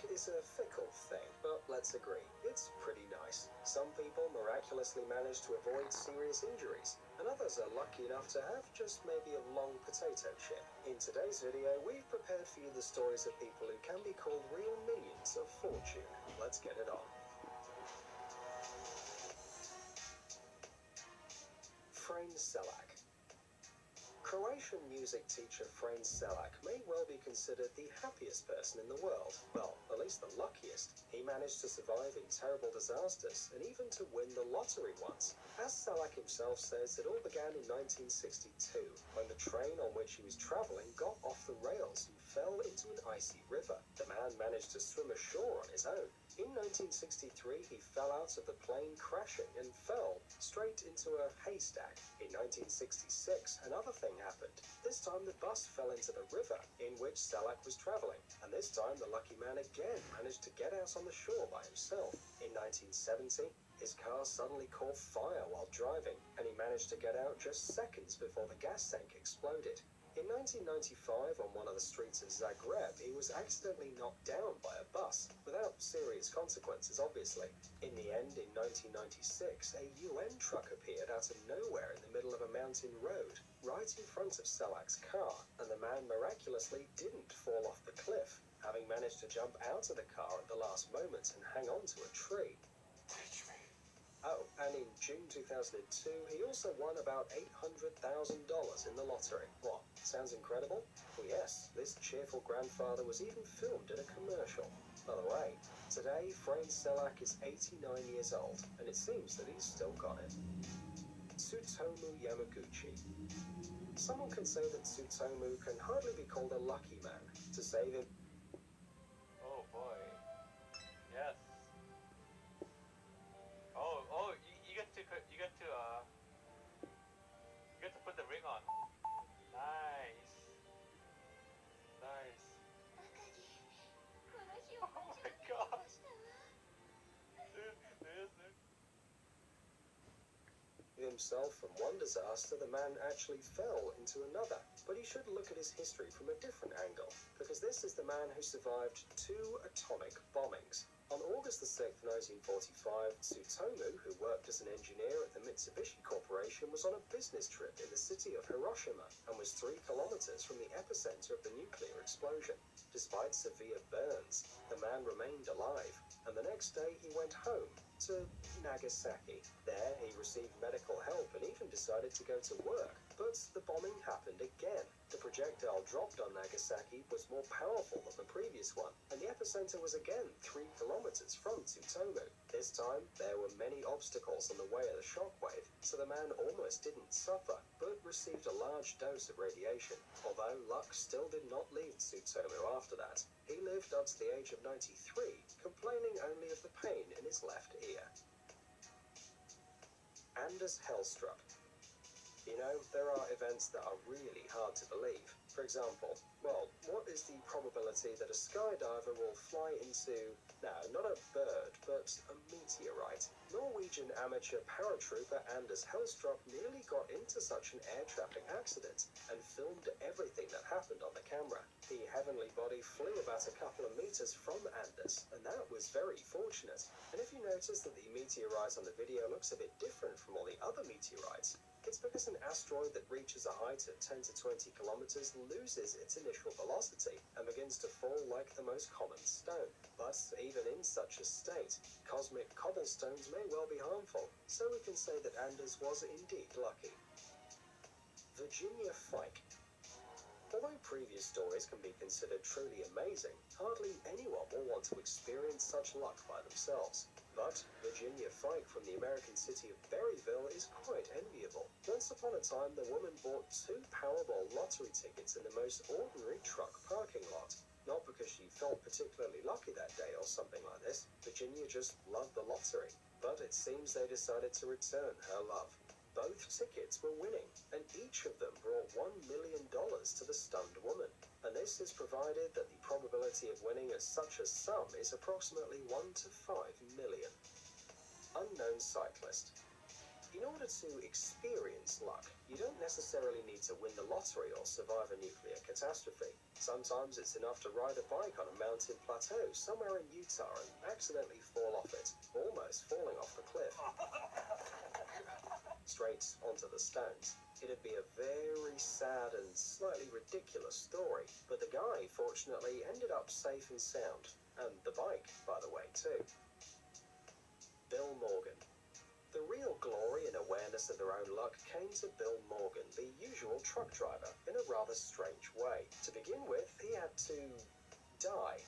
is a fickle thing, but let's agree, it's pretty nice. Some people miraculously manage to avoid serious injuries, and others are lucky enough to have just maybe a long potato chip. In today's video, we've prepared for you the stories of people who can be called real minions of fortune. Let's get it on. Frane Selak. Croatian music teacher Frane Selak may well be considered the happiest person in the world. Well, at least the luckiest. He managed to survive in terrible disasters and even to win the lottery once. As Selak himself says, it all began in 1962 when the train on which he was traveling got off the rails and fell into an icy river. The man managed to swim ashore on his own. In 1963, he fell out of the plane crashing and fell straight into a haystack. In 1966, another thing happened. This time the bus fell into the river in which Selak was traveling, and this time the lucky man again managed to get out on the shore by himself. In 1970, his car suddenly caught fire while driving, and he managed to get out just seconds before the gas tank exploded. In 1995, on one of the streets of Zagreb, he was accidentally knocked down by a bus, without serious consequences, obviously. In the end, in 1996, a UN truck appeared out of nowhere in the middle of a mountain road, right in front of Selak's car, and the man miraculously didn't fall off the cliff, having managed to jump out of the car at the last moment and hang on to a tree. Teach me. Oh, and in June 2002, he also won about $800,000 in the lottery. What, sounds incredible? Well, yes, this cheerful grandfather was even filmed in a commercial. By the way, today Frane Selak is 89 years old, and it seems that he's still got it. Tsutomu Yamaguchi. Someone can say that Tsutomu can hardly be called a lucky man. To save him... Oh boy. Yes. You get to put the ring on. Nice. Nice. Oh my gosh. Himself from one disaster, the man actually fell into another. But he should look at his history from a different angle, because this is the man who survived 2 atomic bombings. On August the 6th, 1945, Tsutomu, who worked as an engineer at the Mitsubishi Corporation, was on a business trip in the city of Hiroshima and was 3 kilometers from the epicenter of the nuclear explosion. Despite severe burns, the man remained alive, and the next day he went home to Nagasaki. There he received medical help and even decided to go to work. But the bombing happened again. The projectile dropped on Nagasaki was more powerful than the previous one, and the epicenter was again 3 kilometers from Tsutomu. This time, there were many obstacles on the way of the shockwave, so the man almost didn't suffer, but received a large dose of radiation. Although luck still did not leave Tsutomu after that. He lived up to the age of 93, complaining only of the pain in his left ear. Anders Hellstrup. You know, there are events that are really hard to believe. For example, well, what is the probability that a skydiver will fly into, no, not a bird, but a meteorite? Norwegian amateur paratrooper Anders Hellstrup nearly got into such an air traffic accident and filmed everything that happened on the camera. The heavenly body flew about a couple of meters from Anders, and that was very fortunate. And if you notice that the meteorite on the video looks a bit different from all the other meteorites, it's because an asteroid that reaches a height of 10 to 20 kilometers loses its initial velocity and begins to fall like the most common stone. But even in such a state, cosmic cobblestones may well be harmful, so we can say that Anders was indeed lucky. Virginia Fike. Although previous stories can be considered truly amazing, hardly anyone will want to experience such luck by themselves. But Virginia Fike from the American city of Berryville is quite enviable. Once upon a time, the woman bought 2 Powerball lottery tickets in the most ordinary truck parking lot. Not because she felt particularly lucky that day or something like this. Virginia just loved the lottery. But it seems they decided to return her love. Both tickets were winning, and each of them brought $1 million to the stunned woman. And this is provided that the probability of winning such a sum is approximately 1 to 5 million. Unknown cyclist. In order to experience luck, you don't necessarily need to win the lottery or survive a nuclear catastrophe. Sometimes it's enough to ride a bike on a mountain plateau somewhere in Utah and accidentally fall off it, almost falling off the cliff, straight onto the stones. It'd be a very sad and slightly ridiculous story, but the guy fortunately ended up safe and sound, and the bike, by the way, too. Bill Morgan. The real glory and awareness of their own luck came to Bill Morgan, the usual truck driver, in a rather strange way. To begin with, he had to die.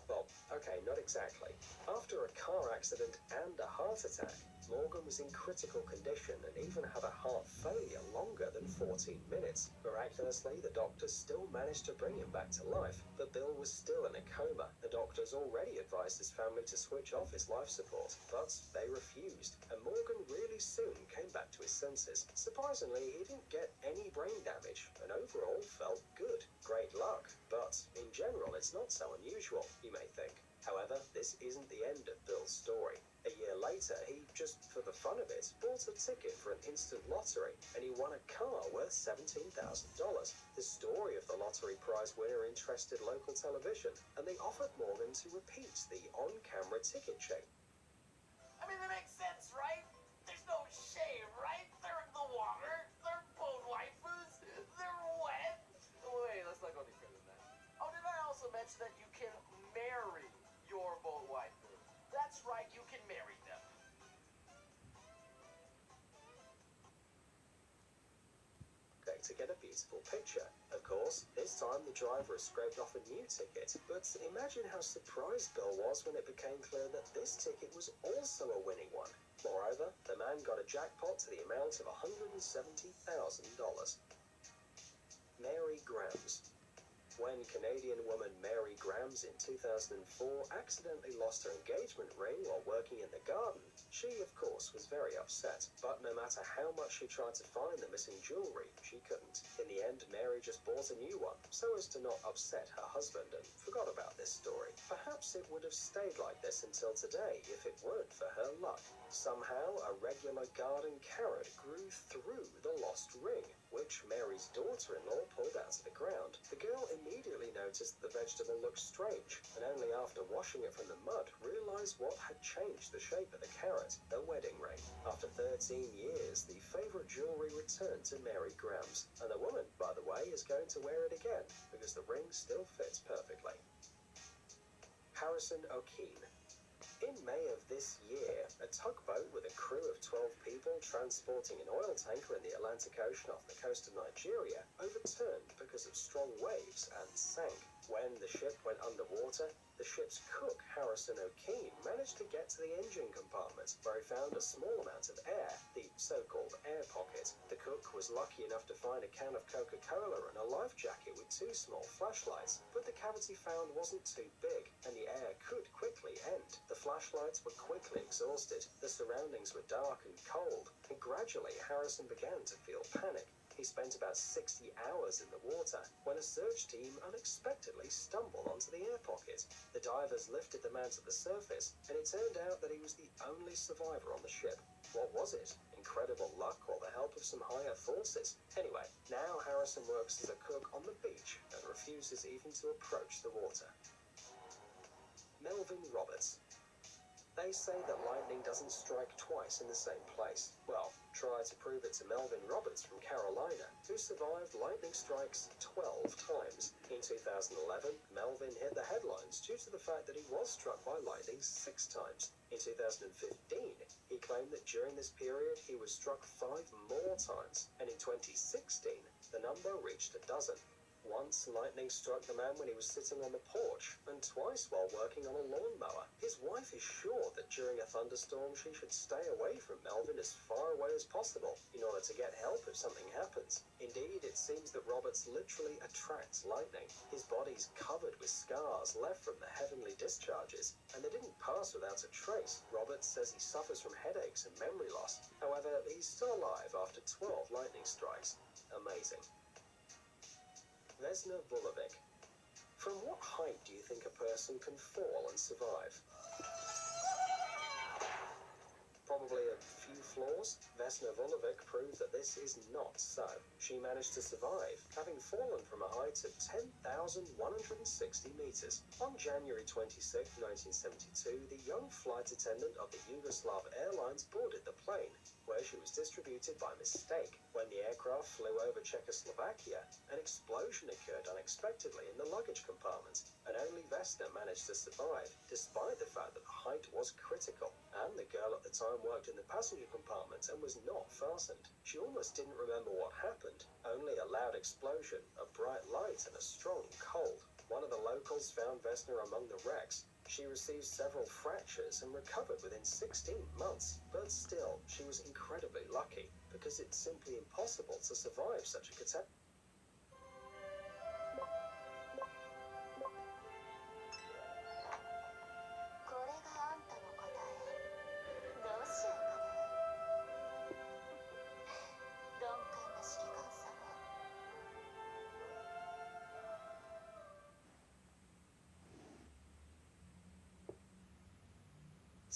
Well, okay, not exactly. After a car accident and a heart attack, Morgan was in critical condition and even had a heart failure longer than 14 minutes. Miraculously, the doctors still managed to bring him back to life, but Bill was still in a coma. The doctors already advised his family to switch off his life support, but they refused, and Morgan really soon came back to his senses. Surprisingly, he didn't get any brain damage, and overall felt good. Great luck, but in general, it's not so unusual, you may think. However, this isn't the end of Bill's story. A year later, he, just for the fun of it, bought a ticket for an instant lottery, and he won a car worth $17,000. The story of the lottery prize winner interested local television, and they offered Morgan to repeat the on-camera ticket chain. I mean, that makes sense, right? There's no shame, right? They're in the water, they're boat waifus, they're wet. Wait, let's not go any further than that. Oh, did I also mention that you can marry your boat waifu? That's right, you can marry them. To get a beautiful picture. Of course, this time the driver has scraped off a new ticket, but imagine how surprised Bill was when it became clear that this ticket was also a winning one. Moreover, the man got a jackpot to the amount of $170,000. Mary Grams. When Canadian woman Mary Grams in 2004 accidentally lost her engagement ring while working in the garden, she, of course, was very upset. But no matter how much she tried to find the missing jewelry, she couldn't. In the end, Mary just bought a new one, so as to not upset her husband, and forgot about this story. Perhaps it would have stayed like this until today if it weren't for her luck. Somehow, a regular garden carrot grew through the lost ring, which Mary's daughter-in-law pulled out of the ground. The girl immediately noticed the vegetable looked strange, and only after washing it from the mud realized what had changed the shape of the carrot, the wedding ring. After 13 years, the favorite jewelry returned to Mary Grams, and the woman, by the way, is going to wear it again, because the ring still fits perfectly. Harrison O'Keene. In May of this year, a tugboat with a crew of 12 people transporting an oil tanker in the Atlantic Ocean off the coast of Nigeria overturned because of strong waves and sank. When the ship went underwater, the ship's cook, Harrison O'Keene, managed to get to the engine compartment, where he found a small amount of air, the so-called air pocket. The cook was lucky enough to find a can of Coca-Cola and a life jacket with 2 small flashlights, but the cavity found wasn't too big, and the air could quickly end. The flashlights were quickly exhausted, the surroundings were dark and cold, and gradually Harrison began to feel panic. He spent about 60 hours in the water when a search team unexpectedly stumbled onto the air pocket. The divers lifted the man to the surface, and it turned out that he was the only survivor on the ship. What was it? Incredible luck or the help of some higher forces? Anyway, now Harrison works as a cook on the beach and refuses even to approach the water. Melvin Roberts. They say that lightning doesn't strike twice in the same place. Well, try to prove it to Melvin Roberts from Carolina, who survived lightning strikes 12 times. In 2011, Melvin hit the headlines due to the fact that he was struck by lightning 6 times. In 2015, he claimed that during this period he was struck 5 more times, and in 2016, the number reached a dozen. Once, lightning struck the man when he was sitting on the porch, and twice while working on a lawnmower. His wife is sure that during a thunderstorm she should stay away from Melvin as far away as possible in order to get help if something happens. Indeed, it seems that Roberts literally attracts lightning. His body's covered with scars left from the heavenly discharges, and they didn't pass without a trace. Roberts says he suffers from headaches and memory loss. However, he's still alive after 12 lightning strikes. Amazing. Vesna Vulovic. From what height do you think a person can fall and survive? flaws, Vesna Vulovic proved that this is not so. She managed to survive, having fallen from a height of 10,160 meters. On January 26, 1972, the young flight attendant of the Yugoslav Airlines boarded the plane, where she was distributed by mistake. When the aircraft flew over Czechoslovakia, an explosion occurred unexpectedly in the luggage compartment, and only Vesna managed to survive, despite the fact that the height was critical, and the girl at the time worked in the passenger compartment and was not fastened. She almost didn't remember what happened, only a loud explosion, a bright light, and a strong cold. One of the locals found Vesna among the wrecks. She received several fractures and recovered within 16 months, but still, she was incredibly lucky, because it's simply impossible to survive such a catastrophe.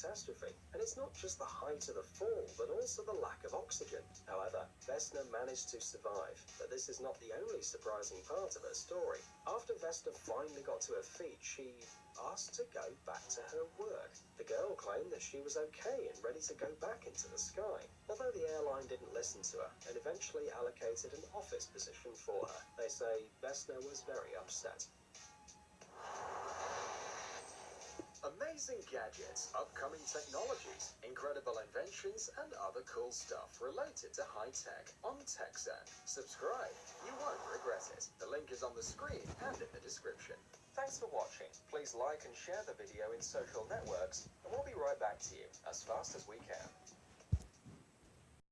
'Catastrophe, and it's not just the height of the fall, but also the lack of oxygen. However, Vesna managed to survive, but this is not the only surprising part of her story. After Vesna finally got to her feet, she asked to go back to her work. The girl claimed that she was okay and ready to go back into the sky, although the airline didn't listen to her and eventually allocated an office position for her. They say Vesna was very upset. Amazing gadgets, upcoming technologies, incredible inventions, and other cool stuff related to high tech on TechZen. Subscribe, you won't regret it. The link is on the screen and in the description. Thanks for watching. Please like and share the video in social networks, and we'll be right back to you as fast as we can.